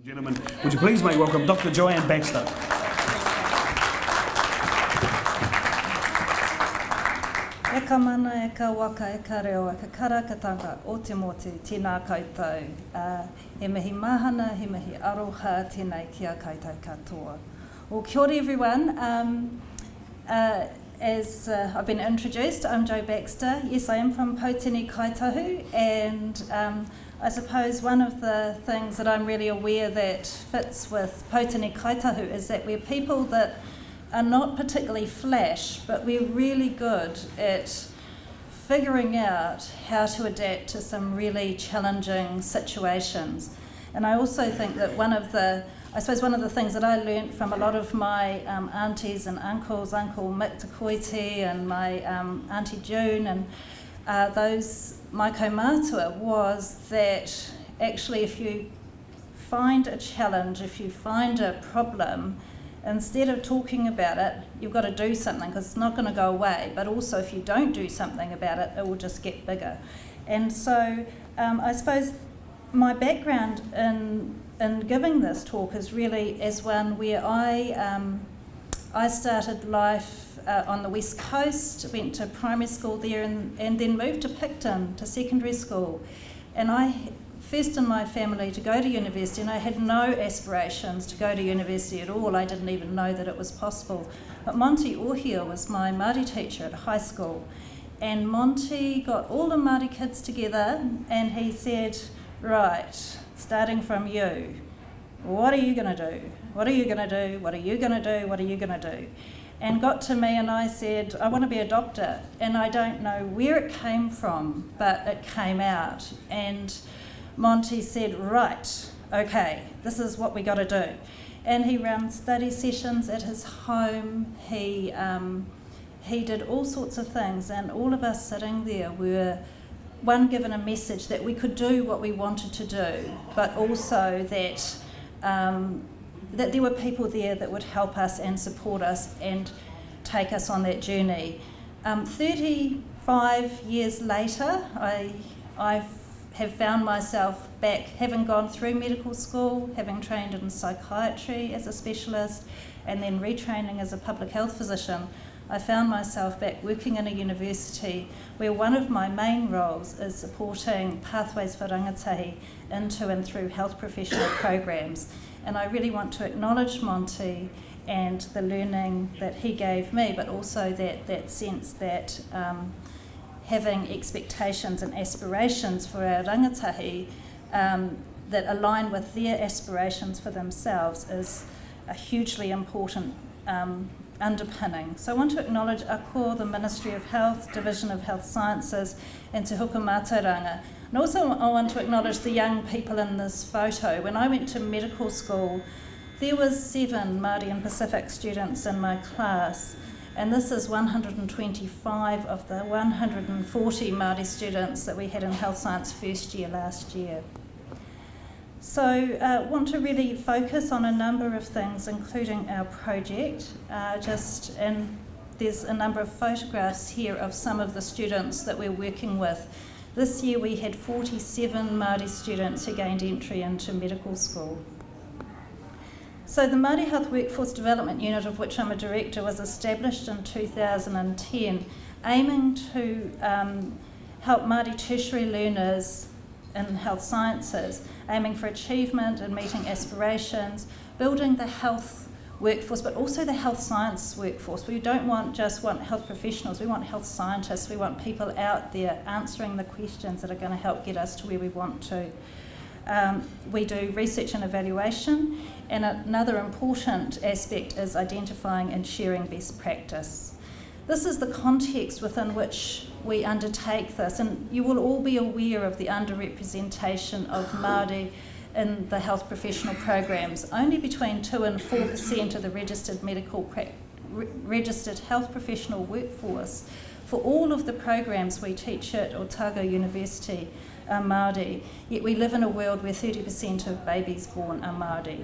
Gentlemen, would you please make welcome Dr. Joanne Baxter. E ka mana, e ka waka, e ka reo, e ka karakatanga o te motu, tēnā koutou. He mihi mahana, he mihi aroha, tēnei kia koutou katoa. Well, kia ora everyone. As I've been introduced, I'm Jo Baxter. Yes, I am from Potini Kaitahu, and I suppose one of the things that I'm really aware that fits with Potini Kaitahu is that we're people that are not particularly flash, but we're really good at figuring out how to adapt to some really challenging situations. And I also think that one of the things that I learnt from a lot of my aunties and uncles, Uncle Mick Te Koiti and my Auntie June and my kaumātua, was that actually if you find a challenge, if you find a problem, instead of talking about it, you've got to do something because it's not going to go away. But also if you don't do something about it, it will just get bigger. And so I suppose my background in giving this talk is really as one where I started life on the West Coast, went to primary school there and then moved to Picton to secondary school. And I first in my family to go to university, and I had no aspirations to go to university at all. I didn't even know that it was possible. But Monty Ohio was my Māori teacher at high school. And Monty got all the Māori kids together and he said, right, starting from you, what are you going to do? What are you going to do? What are you going to do? What are you going to do? And got to me and I said, I want to be a doctor. And I don't know where it came from, but it came out. And Monty said, right, okay, this is what we got to do. And he ran study sessions at his home. He did all sorts of things, and all of us sitting there were given a message that we could do what we wanted to do, but also that that there were people there that would help us and support us and take us on that journey. 35 years later, I have found myself back, having gone through medical school, having trained in psychiatry as a specialist, and then retraining as a public health physician. I found myself back working in a university where one of my main roles is supporting pathways for rangatahi into and through health professional programs. And I really want to acknowledge Monty and the learning that he gave me, but also that sense that having expectations and aspirations for our rangatahi that align with their aspirations for themselves is a hugely important underpinning. So I want to acknowledge ACOR, the Ministry of Health, Division of Health Sciences, and Te Huka Mātauranga. And also I want to acknowledge the young people in this photo. When I went to medical school, there was 7 Māori and Pacific students in my class, and this is 125 of the 140 Māori students that we had in health science first year last year. So I want to really focus on a number of things, including our project, and there's a number of photographs here of some of the students that we're working with. This year we had 47 Māori students who gained entry into medical school. So the Māori Health Workforce Development Unit, of which I'm a director, was established in 2010, aiming to help Māori tertiary learners in health sciences, aiming for achievement and meeting aspirations, building the health workforce, but also the health science workforce. We don't just want health professionals, we want health scientists, we want people out there answering the questions that are going to help get us to where we want to. We do research and evaluation, and another important aspect is identifying and sharing best practice. This is the context within which we undertake this, and you will all be aware of the underrepresentation of Māori in the health professional programs. Only between 2 and 4% of the registered health professional workforce for all of the programs we teach at Otago University are Māori, yet we live in a world where 30% of babies born are Māori.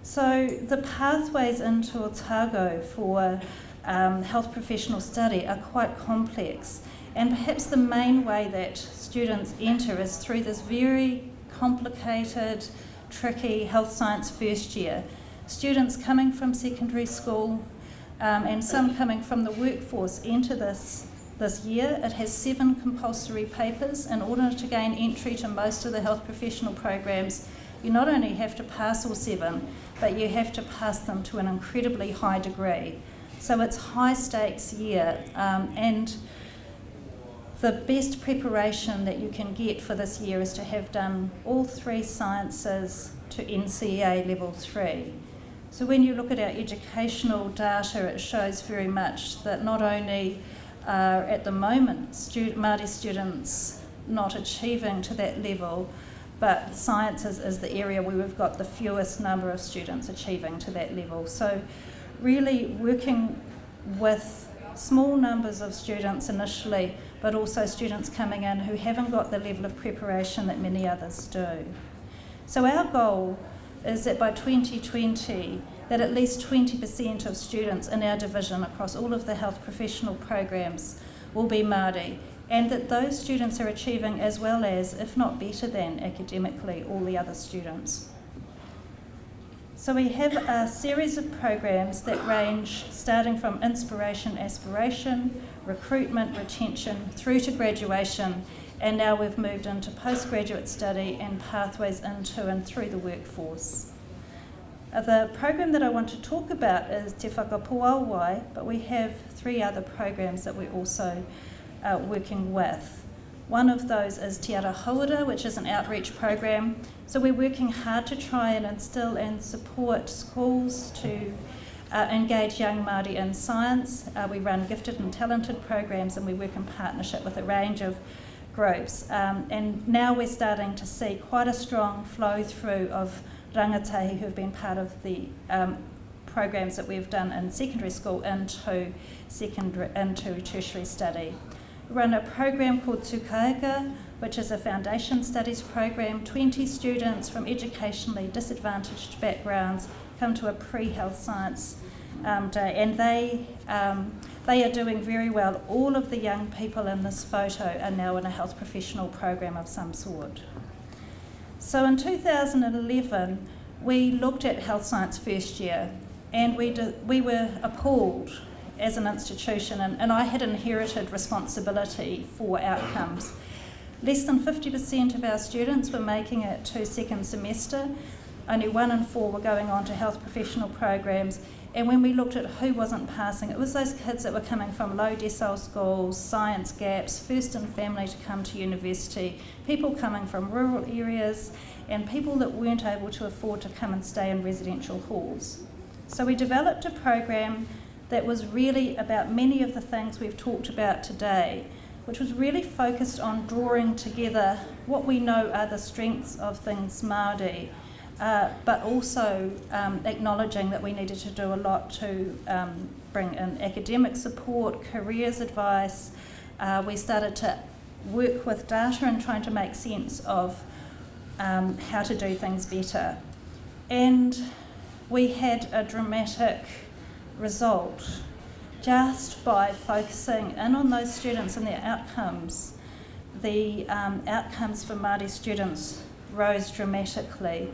So the pathways into Otago for health professional study are quite complex, and perhaps the main way that students enter is through this very complicated, tricky health science first year. Students coming from secondary school and some coming from the workforce enter this year. It has 7 compulsory papers. In order to gain entry to most of the health professional programs, you not only have to pass all 7, but you have to pass them to an incredibly high degree. So it's high stakes year, and the best preparation that you can get for this year is to have done all 3 sciences to NCEA level 3. So when you look at our educational data, it shows very much that not only are at the moment Māori students not achieving to that level, but sciences is the area where we've got the fewest number of students achieving to that level. So really working with small numbers of students initially, but also students coming in who haven't got the level of preparation that many others do. So our goal is that by 2020, that at least 20% of students in our division across all of the health professional programs will be Māori, and that those students are achieving as well as, if not better than, academically all the other students. So we have a series of programs that range starting from inspiration, aspiration, recruitment, retention, through to graduation, and now we've moved into postgraduate study and pathways into and through the workforce. The program that I want to talk about is Te Whakapuāwai, but we have 3 other programs that we're also working with. One of those is Te Ara Hauora, which is an outreach program. So we're working hard to try and instill and support schools to engage young Māori in science. We run gifted and talented programs, and we work in partnership with a range of groups. And now we're starting to see quite a strong flow through of rangatahi who've been part of the programs that we've done in secondary school into tertiary study. We run a program called Tukaeka, which is a foundation studies program. 20 students from educationally disadvantaged backgrounds come to a pre-health science day, and they are doing very well. All of the young people in this photo are now in a health professional program of some sort. So in 2011, we looked at health science first year, and we were appalled as an institution, and I had inherited responsibility for outcomes. Less than 50% of our students were making it to second semester. Only 1 in 4 were going on to health professional programs. And when we looked at who wasn't passing, it was those kids that were coming from low decile schools, science gaps, first in family to come to university, people coming from rural areas, and people that weren't able to afford to come and stay in residential halls. So we developed a program that was really about many of the things we've talked about today, which was really focused on drawing together what we know are the strengths of things Māori, but also acknowledging that we needed to do a lot to bring in academic support, careers advice. We started to work with data and trying to make sense of how to do things better. And we had a dramatic result just by focusing in on those students and their outcomes. The outcomes for Māori students rose dramatically,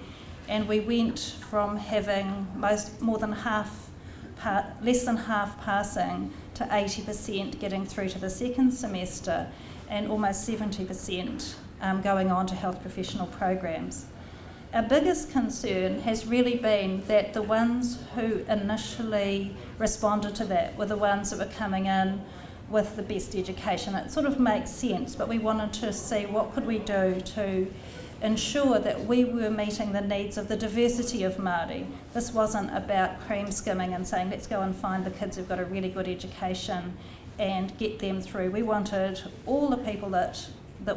and we went from having less than half passing to 80% getting through to the second semester, and almost 70% going on to health professional programs. Our biggest concern has really been that the ones who initially responded to that were the ones that were coming in with the best education. It sort of makes sense, but we wanted to see what could we do to ensure that we were meeting the needs of the diversity of Māori. This wasn't about cream skimming and saying, let's go and find the kids who've got a really good education and get them through. We wanted all the people that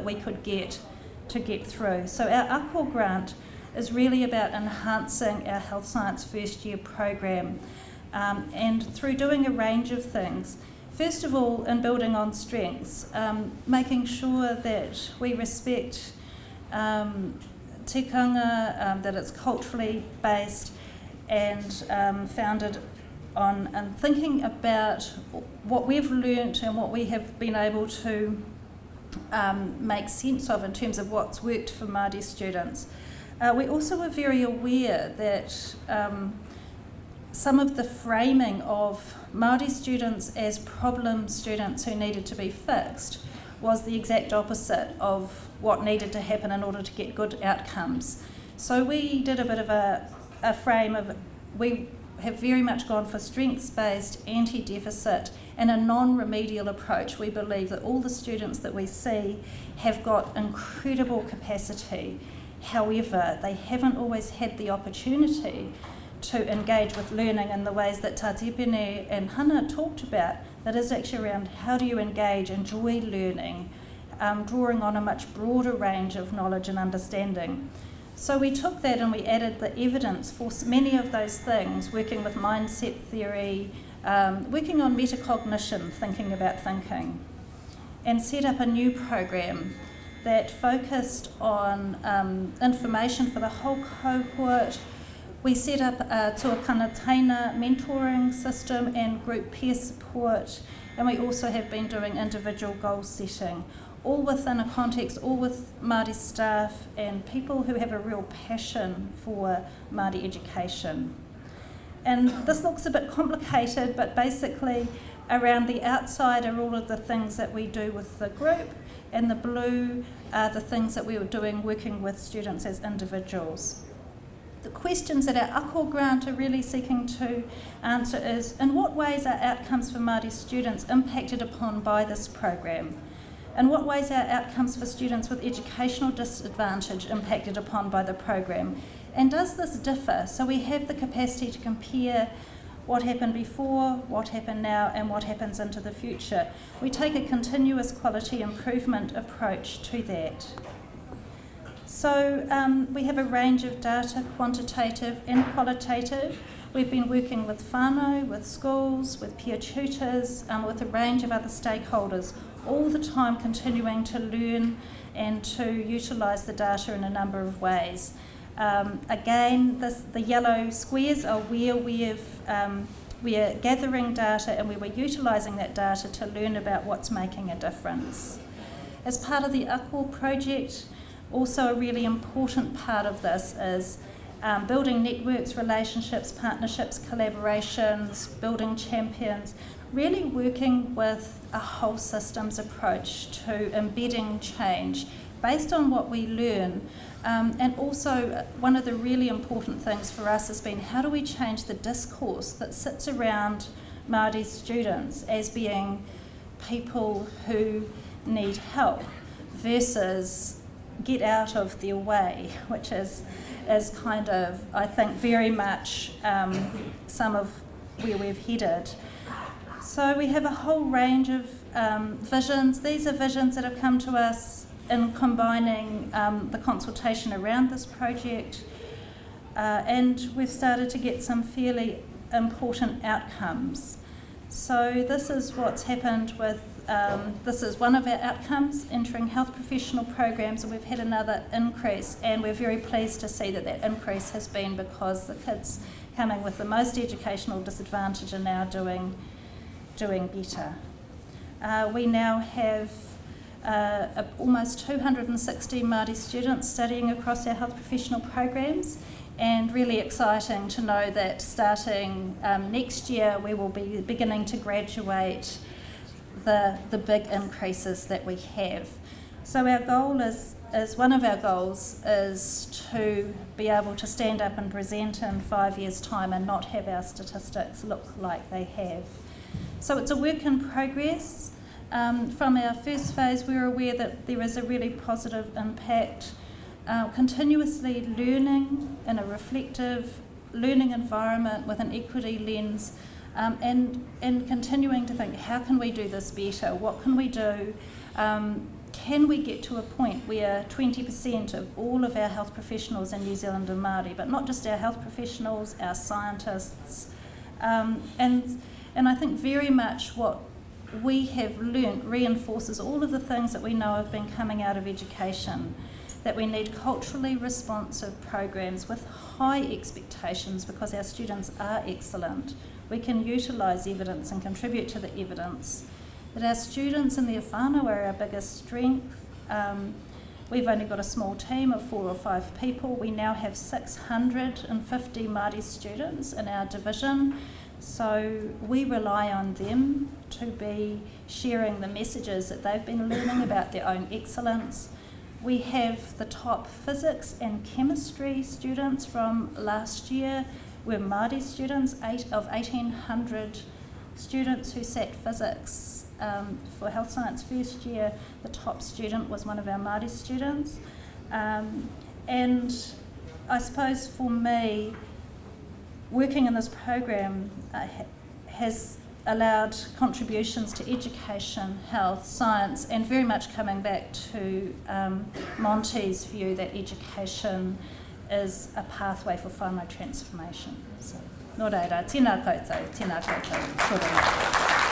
we could get to get through. So our ACOR grant is really about enhancing our health science first year program, and through doing a range of things. First of all, in building on strengths, making sure that we respect tikanga, that it's culturally based and founded on and thinking about what we've learnt and what we have been able to make sense of in terms of what's worked for Māori students. We also were very aware that some of the framing of Māori students as problem students who needed to be fixed was the exact opposite of what needed to happen in order to get good outcomes. So we did a bit of a frame of, we have very much gone for strengths-based, anti-deficit and a non-remedial approach. We believe that all the students that we see have got incredible capacity. However, they haven't always had the opportunity to engage with learning in the ways that Tātipene and Hannah talked about, that is actually around how do you engage, enjoy learning, drawing on a much broader range of knowledge and understanding. So we took that and we added the evidence for many of those things, working with mindset theory, working on metacognition, thinking about thinking, and set up a new program that focused on information for the whole cohort. We set up a tuakana teina mentoring system and group peer support, and we also have been doing individual goal setting, all within a context, all with Māori staff and people who have a real passion for Māori education. And this looks a bit complicated, but basically around the outside are all of the things that we do with the group, and the blue are the things that we were doing working with students as individuals. The questions that our ACO grant are really seeking to answer is, in what ways are outcomes for Māori students impacted upon by this program? In what ways are outcomes for students with educational disadvantage impacted upon by the program? And does this differ? So we have the capacity to compare what happened before, what happened now, and what happens into the future. We take a continuous quality improvement approach to that. So we have a range of data, quantitative and qualitative. We've been working with whānau, with schools, with peer tutors, with a range of other stakeholders, all the time continuing to learn and to utilise the data in a number of ways. Again, the yellow squares are where we're gathering data and we were utilising that data to learn about what's making a difference. As part of the ACO project, also a really important part of this is building networks, relationships, partnerships, collaborations, building champions, really working with a whole systems approach to embedding change based on what we learn. And also one of the really important things for us has been how do we change the discourse that sits around Māori students as being people who need help versus get out of their way, which is kind of, I think, very much some of where we've headed. So we have a whole range of visions. These are visions that have come to us in combining the consultation around this project, and we've started to get some fairly important outcomes. So this is what's happened with, this is one of our outcomes, entering health professional programs, and we've had another increase, and we're very pleased to see that that increase has been because the kids coming with the most educational disadvantage are now doing better. We now have almost 260 Māori students studying across our health professional programs, and really exciting to know that starting next year we will be beginning to graduate the big increases that we have. So our goal is one of our goals is to be able to stand up and present in 5 years' time and not have our statistics look like they have. So it's a work in progress. From our first phase, we were aware that there is a really positive impact, continuously learning in a reflective learning environment with an equity lens, and continuing to think, how can we do this better? What can we do? Can we get to a point where 20% of all of our health professionals in New Zealand are Māori, but not just our health professionals, our scientists, and I think very much what we have learnt reinforces all of the things that we know have been coming out of education, that we need culturally responsive programs with high expectations because our students are excellent. We can utilise evidence and contribute to the evidence. that our students and their whānau are our biggest strength. We've only got a small team of 4 or 5 people. We now have 650 Māori students in our division, so we rely on them to be sharing the messages that they've been learning about their own excellence. We have the top physics and chemistry students from last year were Māori students. Of 1,800 students who sat physics for health science first year, the top student was one of our Māori students. And I suppose for me, working in this program has allowed contributions to education, health, science, and very much coming back to Monty's view that education is a pathway for whānau transformation. So, nō reira, tēnā koutou, tēnā koutou.